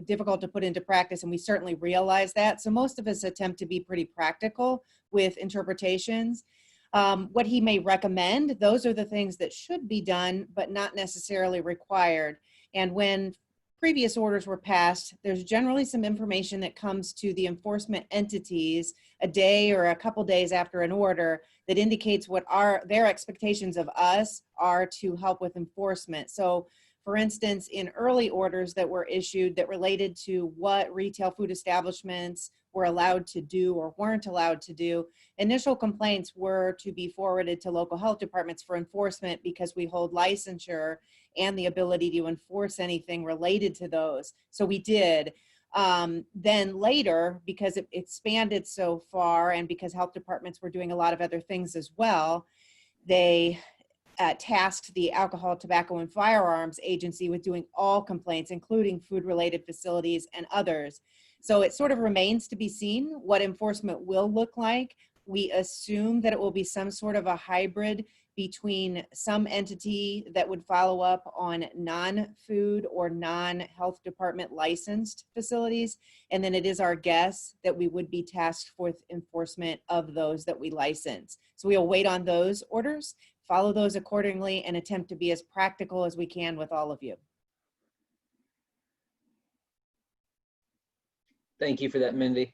difficult to put into practice, and we certainly realize that. So most of us attempt to be pretty practical with interpretations. What he may recommend, those are the things that should be done, but not necessarily required. And when previous orders were passed, there's generally some information that comes to the enforcement entities a day or a couple days after an order that indicates what their expectations of us are to help with enforcement. So for instance, in early orders that were issued that related to what retail food establishments were allowed to do or weren't allowed to do, initial complaints were to be forwarded to local health departments for enforcement because we hold licensure and the ability to enforce anything related to those. So we did. Then later, because it expanded so far and because health departments were doing a lot of other things as well, they tasked the Alcohol, Tobacco, and Firearms Agency with doing all complaints, including food-related facilities and others. So it sort of remains to be seen what enforcement will look like. We assume that it will be some sort of a hybrid between some entity that would follow up on non-food or non-health department licensed facilities. And then it is our guess that we would be tasked with enforcement of those that we license. So we'll wait on those orders, follow those accordingly, and attempt to be as practical as we can with all of you. Thank you for that, Mindy.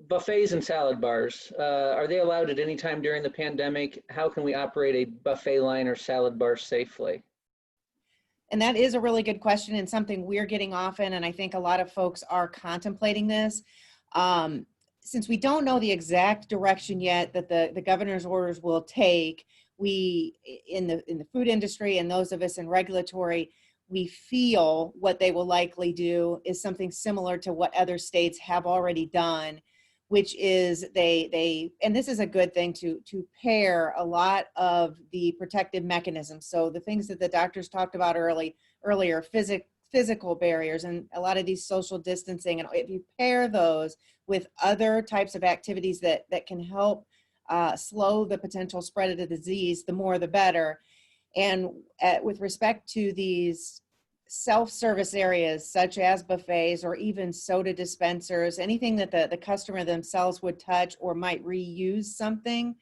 Buffets and salad bars, are they allowed at any time during the pandemic? How can we operate a buffet line or salad bar safely? And that is a really good question and something we're getting often, and I think a lot of folks are contemplating this. Since we don't know the exact direction yet that the governor's orders will take, we in the food industry and those of us in regulatory, we feel what they will likely do is something similar to what other states have already done, which is and this is a good thing to pair a lot of the protective mechanisms. So the things that the doctors talked about earlier, physical barriers and a lot of these social distancing, and if you pair those with other types of activities that can help slow the potential spread of the disease, the more the better. And with respect to these self-service areas, such as buffets or even soda dispensers, anything that the customer themselves would touch or might reuse something,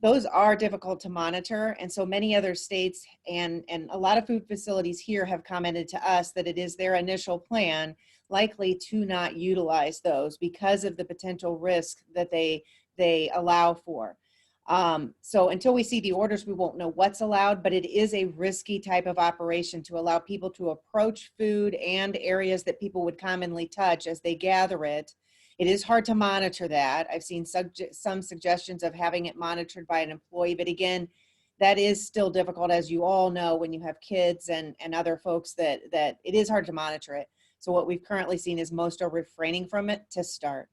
those are difficult to monitor. And so many other states and a lot of food facilities here have commented to us that it is their initial plan likely to not utilize those because of the potential risk that they allow for. So until we see the orders, we won't know what's allowed, but it is a risky type of operation to allow people to approach food and areas that people would commonly touch as they gather it. It is hard to monitor that. I've seen some suggestions of having it monitored by an employee, but again, that is still difficult, as you all know, when you have kids and other folks that it is hard to monitor it. So what we've currently seen is most are refraining from it to start.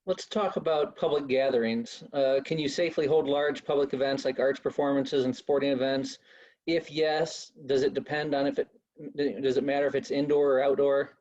Let's talk about public gatherings. Can you safely hold large public events like arts performances and sporting events? If yes, does it depend on does it matter if it's indoor or outdoor?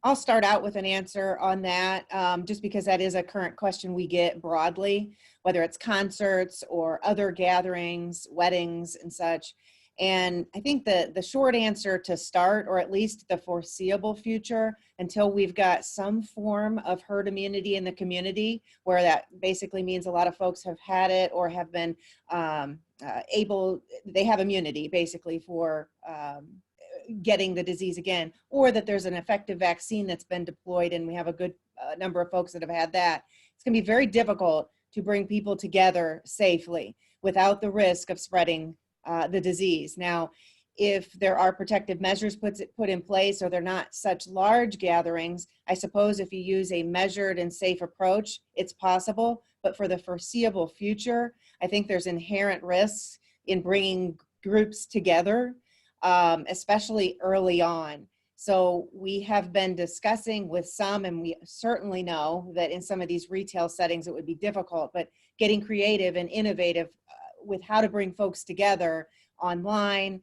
I'll start out with an answer on that, just because that is a current question we get broadly, whether it's concerts or other gatherings, weddings and such. And I think the short answer to start, or at least the foreseeable future, until we've got some form of herd immunity in the community, where that basically means a lot of folks have had it or have been they have immunity basically for getting the disease again, or that there's an effective vaccine that's been deployed and we have a good number of folks that have had that. It's going to be very difficult to bring people together safely without the risk of spreading the disease. Now, if there are protective measures put in place, or they're not such large gatherings, I suppose if you use a measured and safe approach, it's possible. But for the foreseeable future, I think there's inherent risks in bringing groups together, especially early on. So we have been discussing with some, and we certainly know that in some of these retail settings, it would be difficult, but getting creative and innovative with how to bring folks together online,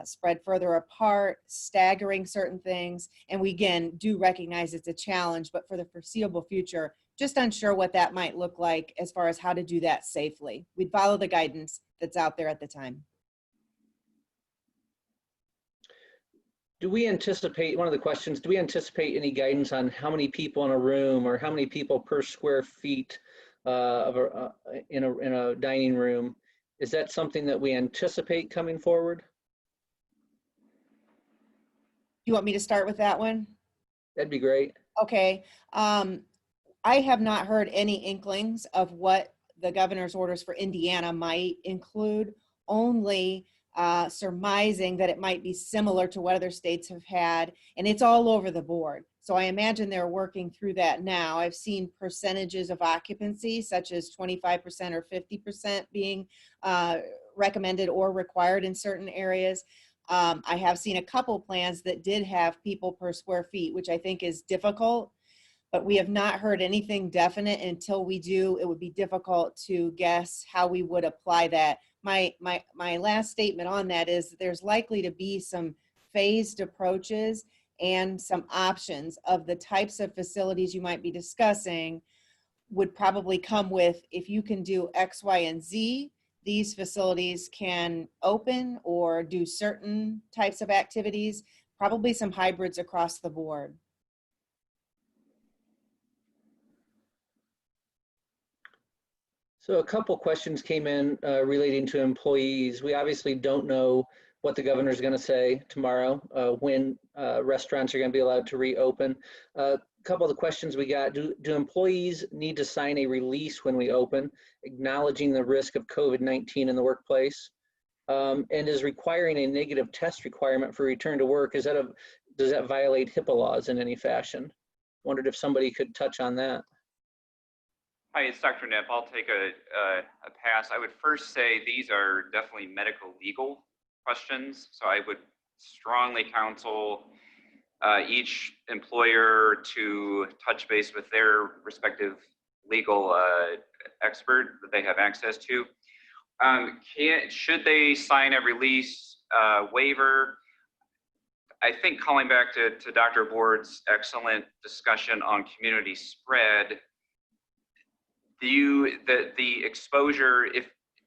spread further apart, staggering certain things. And we, again, do recognize it's a challenge, but for the foreseeable future, just unsure what that might look like as far as how to do that safely. We'd follow the guidance that's out there at the time. Do we anticipate, one of the questions, do we anticipate any guidance on how many people in a room or how many people per square feet in a dining room? Is that something that we anticipate coming forward? You want me to start with that one? That'd be great. Okay. I have not heard any inklings of what the governor's orders for Indiana might include, only surmising that it might be similar to what other states have had, and it's all over the board. So I imagine they're working through that now. I've seen percentages of occupancy, such as 25% or 50% being recommended or required in certain areas. I have seen a couple plans that did have people per square feet, which I think is difficult. but we have not heard anything definite. Until we do, it would be difficult to guess how we would apply that. My last statement on that is there's likely to be some phased approaches and some options of the types of facilities you might be discussing would probably come with, if you can do X, Y, and Z, these facilities can open or do certain types of activities, probably some hybrids across the board. So a couple questions came in relating to employees. We obviously don't know what the governor's going to say tomorrow when restaurants are going to be allowed to reopen. A couple of the questions we got, do employees need to sign a release when we open, acknowledging the risk of COVID-19 in the workplace? And is requiring a negative test requirement for return to work, does that violate HIPAA laws in any fashion? Wondered if somebody could touch on that. Hi, it's Dr. Knipp. I'll take a pass. I would first say these are definitely medical legal questions. So I would strongly counsel each employer to touch base with their respective legal expert that they have access to. Should they sign a release waiver? I think calling back to Dr. Board's excellent discussion on community spread, the exposure,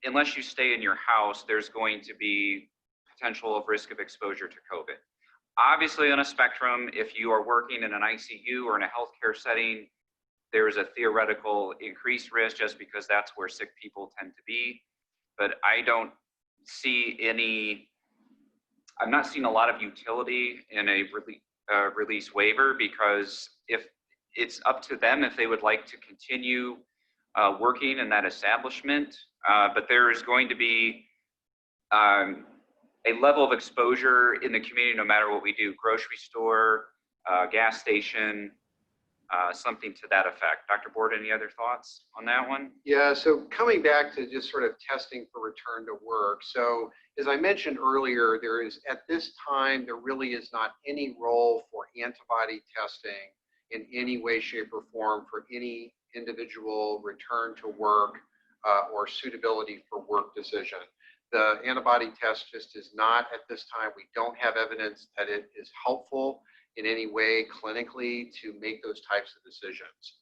unless you stay in your house, there's going to be potential of risk of exposure to COVID. Obviously, on a spectrum, if you are working in an ICU or in a healthcare setting, there is a theoretical increased risk just because that's where sick people tend to be. But I don't see I'm not seeing a lot of utility in a release waiver, because if it's up to them if they would like to continue working in that establishment, but there is going to be a level of exposure in the community no matter what we do, grocery store, gas station, something to that effect. Dr. Board, any other thoughts on that one? Yeah, so coming back to just sort of testing for return to work. So as I mentioned earlier, at this time, there really is not any role for antibody testing in any way, shape, or form for any individual return to work or suitability for work decision. The antibody test just is not at this time. We don't have evidence that it is helpful in any way clinically to make those types of decisions.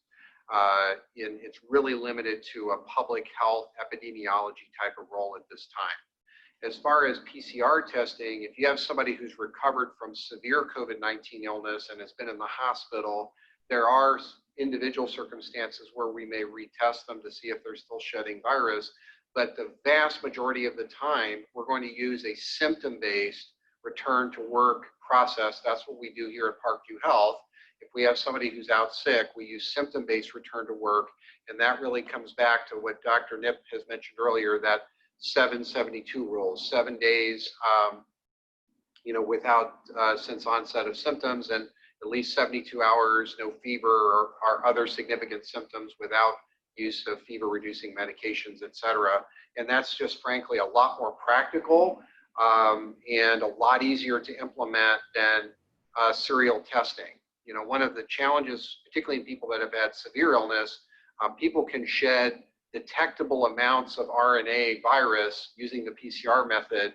It's really limited to a public health epidemiology type of role at this time. As far as PCR testing, if you have somebody who's recovered from severe COVID-19 illness and has been in the hospital, there are individual circumstances where we may retest them to see if they're still shedding virus. But the vast majority of the time, we're going to use a symptom-based return to work process. That's what we do here at Parkview Health. If we have somebody who's out sick, we use symptom-based return to work. And that really comes back to what Dr. Knipp has mentioned earlier, that 772 rules, 7 days, without since onset of symptoms, and at least 72 hours, no fever or other significant symptoms without use of fever-reducing medications, et cetera. And that's just frankly a lot more practical and a lot easier to implement than serial testing. One of the challenges, particularly in people that have had severe illness, people can shed detectable amounts of RNA virus using the PCR method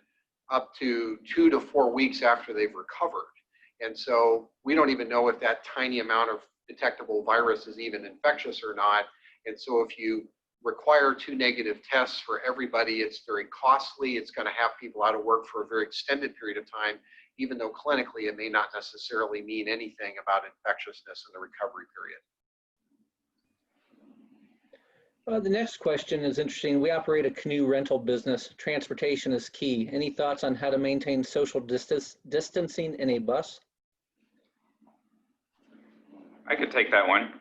up to 2 to 4 weeks after they've recovered. And so we don't even know if that tiny amount of detectable virus is even infectious or not. And so if you require 2 negative tests for everybody, it's very costly. It's going to have people out of work for a very extended period of time, even though clinically it may not necessarily mean anything about infectiousness in the recovery period. The next question is interesting. We operate a canoe rental business. Transportation is key. Any thoughts on how to maintain social distancing in a bus? I could take that one.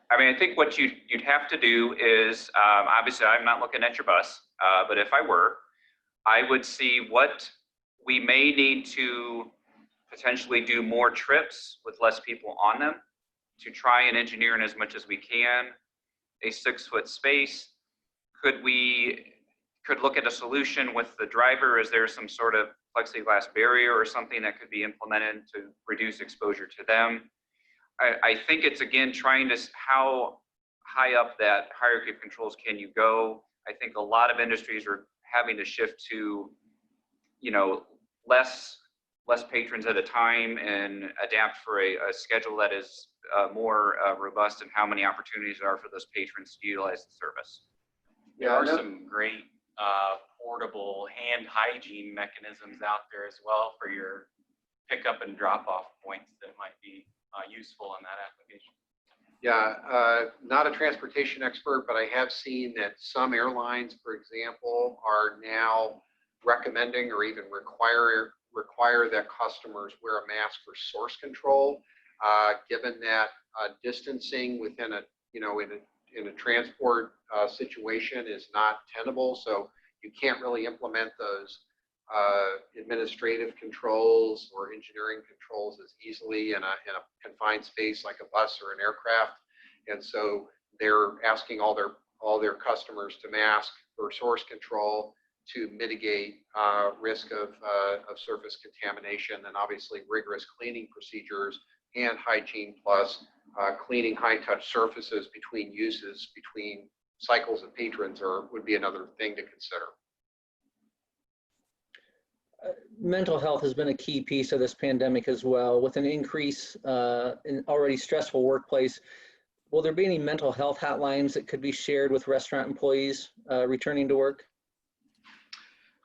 I think what you'd have to do is, obviously I'm not looking at your bus, but if I were, I would see what we may need to potentially do more trips with less people on them to try and engineer in as much as we can a 6-foot space. Could look at a solution with the driver. Is there some sort of plexiglass barrier or something that could be implemented to reduce exposure to them? I think it's, again, trying to, how high up that hierarchy of controls can you go? I think a lot of industries are having to shift to, you know, less patrons at a time and adapt for a schedule that is more robust in how many opportunities there are for those patrons to utilize the service. There are some great portable hand hygiene mechanisms out there as well for your pickup and drop off points that might be useful in that application. Yeah, not a transportation expert, but I have seen that some airlines, for example, are now recommending or even require that customers wear a mask for source control, given that distancing within a, you know, in a transport situation is not tenable. So you can't really implement those administrative controls or engineering controls as easily in a confined space like a bus or an aircraft. And so they're asking all their customers to mask for source control to mitigate risk of surface contamination, and obviously rigorous cleaning procedures and hygiene plus cleaning high-touch surfaces between uses, between cycles of patrons, would be another thing to consider. Mental health has been a key piece of this pandemic as well. With an increase in already stressful workplace, will there be any mental health hotlines that could be shared with restaurant employees returning to work?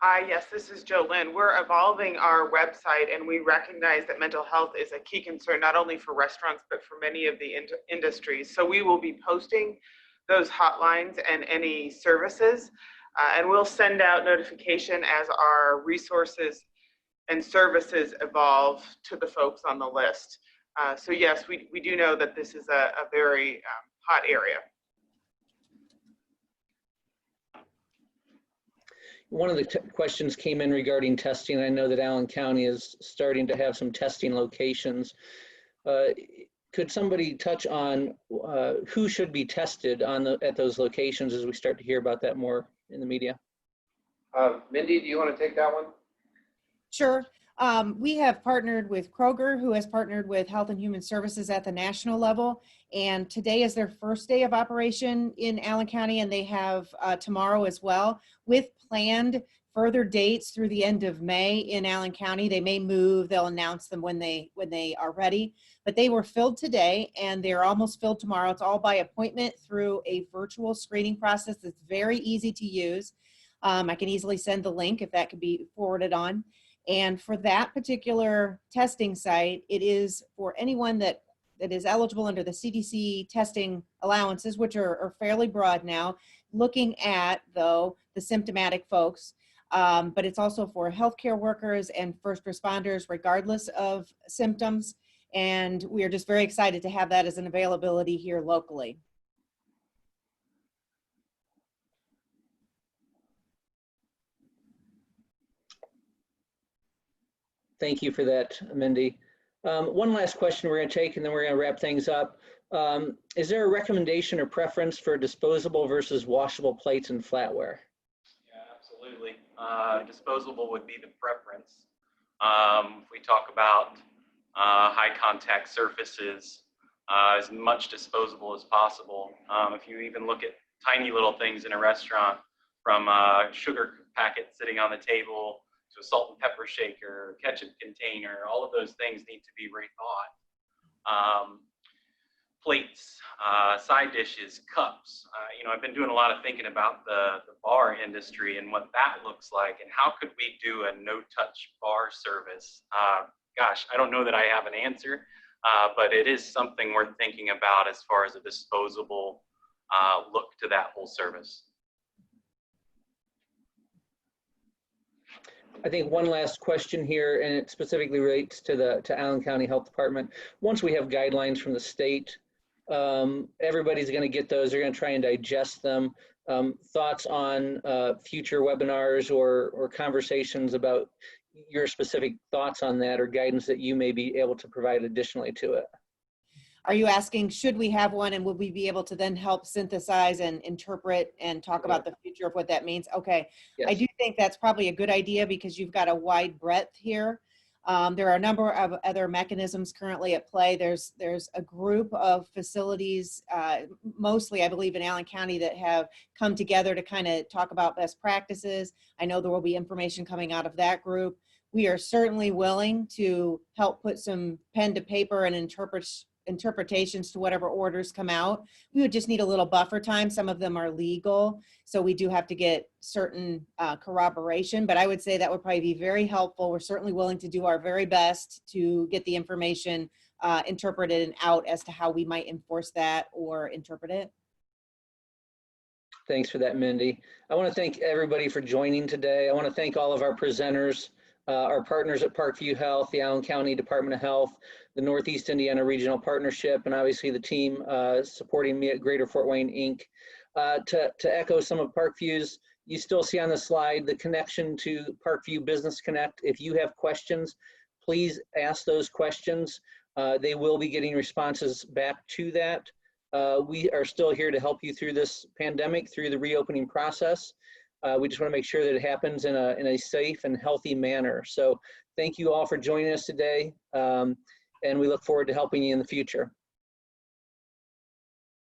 Hi, yes, this is Jolynn. We're evolving our website, and we recognize that mental health is a key concern, not only for restaurants, but for many of the industries. So we will be posting those hotlines and any services, and we'll send out notification as our resources and services evolve to the folks on the list. So yes, we do know that this is a very hot area. One of the questions came in regarding testing. I know that Allen County is starting to have some testing locations. Could somebody touch on who should be tested at those locations as we start to hear about that more in the media? Mindy, do you want to take that one? Sure. We have partnered with Kroger, who has partnered with Health and Human Services at the national level. And today is their first day of operation in Allen County, and they have tomorrow as well, with planned further dates through the end of May in Allen County. They may move, they'll announce them when they are ready, but they were filled today and they're almost filled tomorrow. It's all by appointment through a virtual screening process that's very easy to use. I can easily send the link if that could be forwarded on. And for that particular testing site, it is for anyone that is eligible under the CDC testing allowances, which are fairly broad now, looking at, though, the symptomatic folks. But it's also for healthcare workers and first responders, regardless of symptoms. And we are just very excited to have that as an availability here locally. Thank you for that, Mindy. One last question we're going to take, and then we're going to wrap things up. Is there a recommendation or preference for disposable versus washable plates and flatware? Yeah, absolutely. Disposable would be the preference. If we talk about high contact surfaces, as much disposable as possible. If you even look at tiny little things in a restaurant, from a sugar packet sitting on the table to a salt and pepper shaker, ketchup container, all of those things need to be rethought. Plates, side dishes, cups. I've been doing a lot of thinking about the bar industry and what that looks like, and how could we do a no-touch bar service? Gosh, I don't know that I have an answer, but it is something we're thinking about as far as a disposable look to that whole service. I think one last question here, and it specifically relates to Allen County Health Department. Once we have guidelines from the state, everybody's going to get those. They're going to try and digest them. Thoughts on future webinars or conversations about your specific thoughts on that, or guidance that you may be able to provide additionally to it? Are you asking, should we have one, and would we be able to then help synthesize and interpret and talk about the future of what that means? Okay. Yes. I do think that's probably a good idea, because you've got a wide breadth here. There are a number of other mechanisms currently at play. There's a group of facilities, mostly I believe in Allen County, that have come together to kind of talk about best practices. I know there will be information coming out of that group. We are certainly willing to help put some pen to paper and interpretations to whatever orders come out. We would just need a little buffer time. Some of them are legal, so we do have to get certain corroboration, but I would say that would probably be very helpful. We're certainly willing to do our very best to get the information interpreted and out as to how we might enforce that or interpret it. Thanks for that, Mindy. I want to thank everybody for joining today. I want to thank all of our presenters, our partners at Parkview Health, the Allen County Department of Health, the Northeast Indiana Regional Partnership, and obviously the team supporting me at Greater Fort Wayne, Inc. To echo some of Parkview's, you still see on the slide the connection to Parkview Business Connect. If you have questions, please ask those questions. They will be getting responses back to that. We are still here to help you through this pandemic, through the reopening process. We just want to make sure that it happens in a safe and healthy manner. So thank you all for joining us today, and we look forward to helping you in the future.